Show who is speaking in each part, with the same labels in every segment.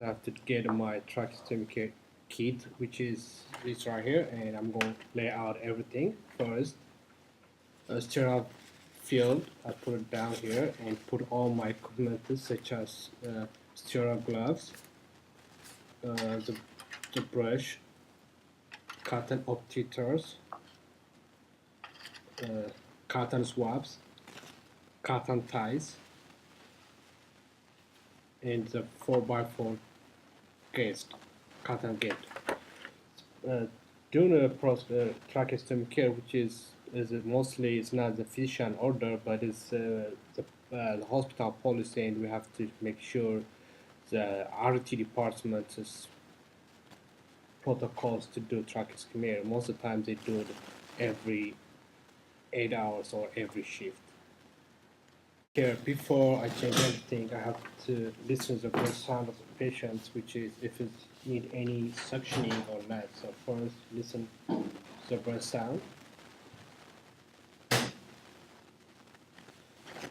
Speaker 1: I have to get my track system kit, which is this right here, and I'm going to lay out everything first. Sterile field, I put it down here and put all my equipment such as sterile gloves, the brush, cotton obtrators, uh, cotton swabs, cotton ties, and the 4x4 case, cotton gate. Uh, Doing a tracheostomy care, which is mostly it's not the physician order, but it's the hospital policy, and we have to make sure the RT department is protocols to do tracheostomy. Most of the time, they do it every 8 hours or every shift. Here, before I change anything, I have to listen to the breath sound of the patient, which is if it need any suctioning or not. So first, listen to the breath sound.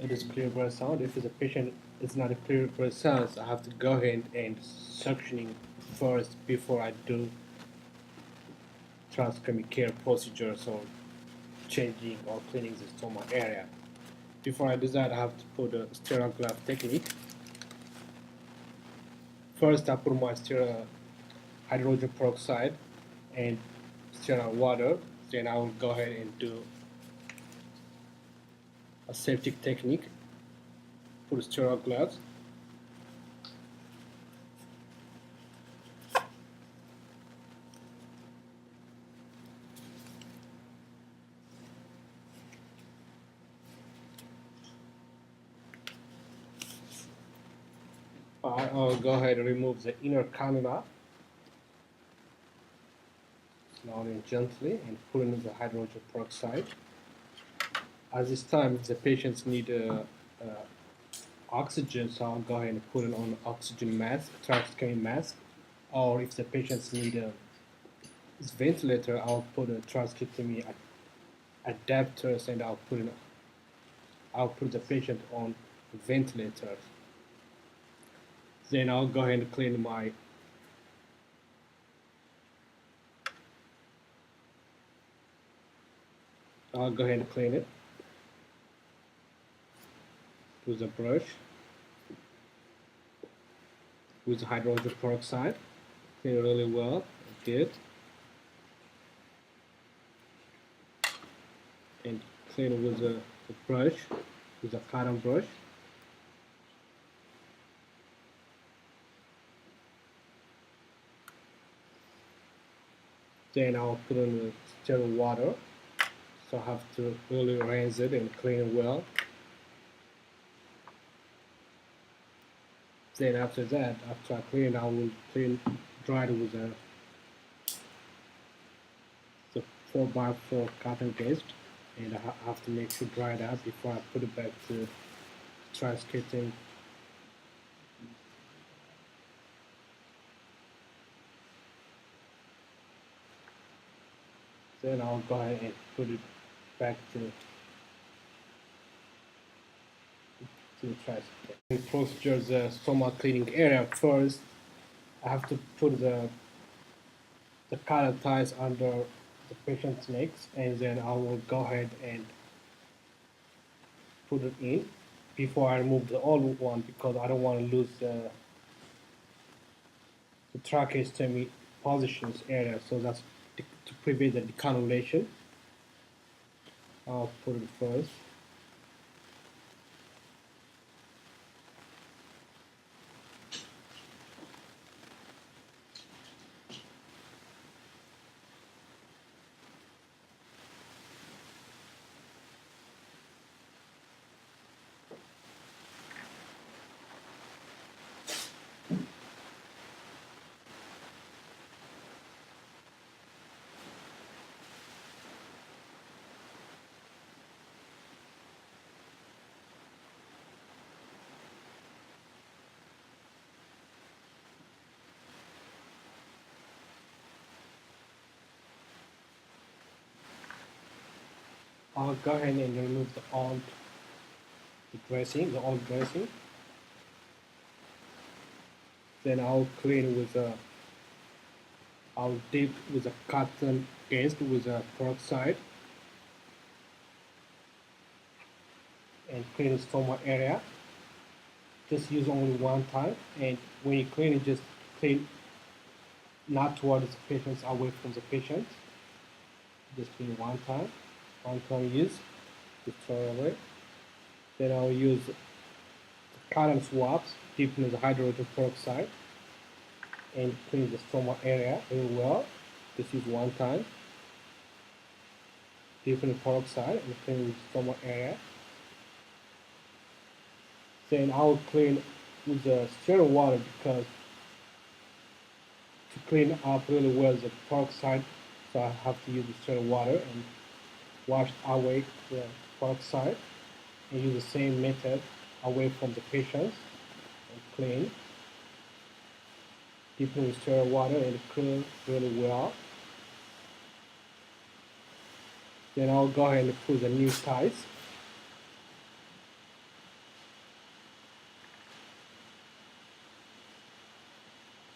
Speaker 1: It is clear breath sound. If the patient is not a clear breath sound, I have to go ahead and suctioning first before I do tracheostomy care procedures or changing or cleaning the stomach area. Before I do that, I have to put a sterile glove technique. First, I put my sterile hydrogen peroxide and sterile water. Then I will go ahead and do a septic technique. Put sterile gloves. I'll go ahead and remove the inner cannula slowly and gently and put in the hydrogen peroxide. At this time, if the patients need oxygen, so I'll go ahead and put it on oxygen mask, tracheostomy mask, or if the patients need a ventilator, I'll put a tracheostomy adapters and I'll put the patient on ventilator. Then I'll go ahead and clean my I'll go ahead and clean it with a brush with hydrogen peroxide. Clean it really well, good, and clean it with a brush, with a cotton brush. Then I'll put in the sterile water, so I have to really rinse it and clean it well. Then after that, after I clean, I will dry it with the 4x4 cotton paste, and I have to make sure dry it out before I put it back to transcripting. Then I'll go ahead and put it back to the trash. In procedure, the stomach cleaning area first, I have to put the cotton ties under the patient's necks, and then I will go ahead and put it in before I remove the old one because I don't want to lose the tracheostomy positions area. So that's to prevent the decannulation. I'll put it first. I'll go ahead and remove the old dressing. Then I'll clean with a, I'll dip with a cotton paste with a peroxide and clean the stomach area. Just use only one time, and when you clean it, just clean not towards the patient, away from the patient. Just clean one time use, just throw it away. Then I'll use cotton swabs, dip in the hydrogen peroxide, and clean the stomach area very well. Just use one time. Dip in the peroxide and clean the stomach area. Then I'll clean with the sterile water because to clean up really well the peroxide, so I have to use the sterile water and wash away the peroxide and use the same method away from the patients and clean. Dip in sterile water and clean really well. Then I'll go ahead and put the new ties.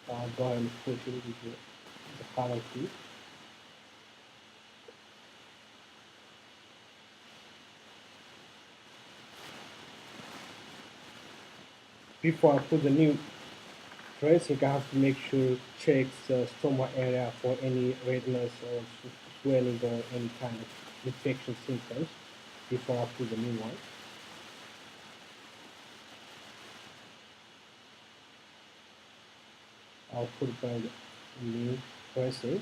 Speaker 1: I'll go ahead and put it with the cotton piece. Before I put the new dressing, I have to make sure check the stomach area for any redness or swelling or any kind of infection symptoms before I put the new one. I'll put my new dressing.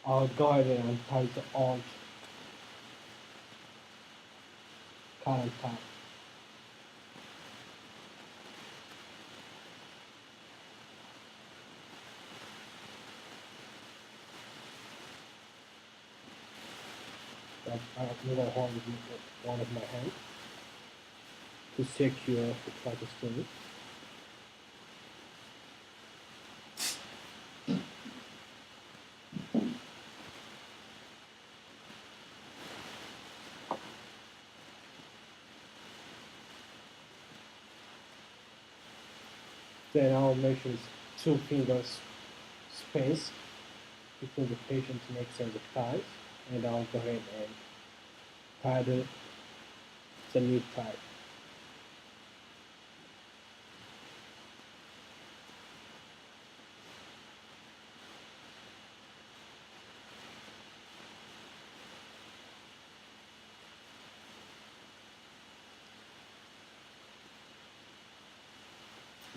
Speaker 1: I'll go ahead and untie the old cotton top. I'm gonna hold with one of my hands to secure the tracheostomy. Then I'll measure 2 fingers space between the patient's necks and the thighs, and I'll go ahead and tie the new tie.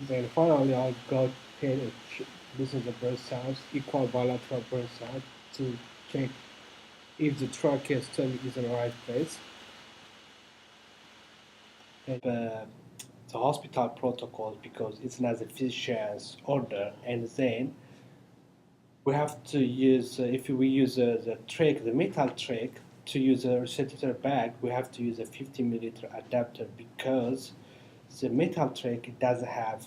Speaker 1: Then finally I'll go ahead and listen to the birth sounds, equal bilateral birth sounds to check if the tracheostomy is in the right place. And the hospital protocols, because it's not the physician's order, and then we have to use, if we use the trach, the metal trach, to use a resuscitator bag, we have to use a 50 milliliter adapter because the metal trach doesn't have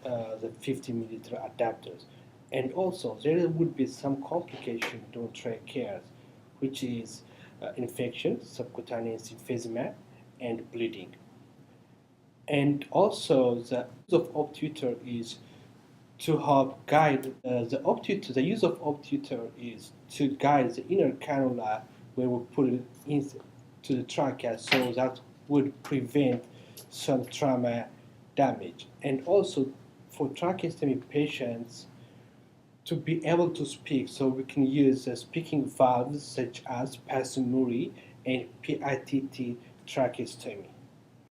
Speaker 1: the 50 milliliter adapters. And also, there would be some complication during trach care, which is infection, subcutaneous emphysema, and bleeding. And also, the use of obturator is to help guide the obturator. The use of obturator is to guide the inner cannula where we put it into the trachea, so that would prevent some trauma damage. And also for tracheostomy patients to be able to speak, so we can use speaking valves such as Passumuri and PITT tracheostomy.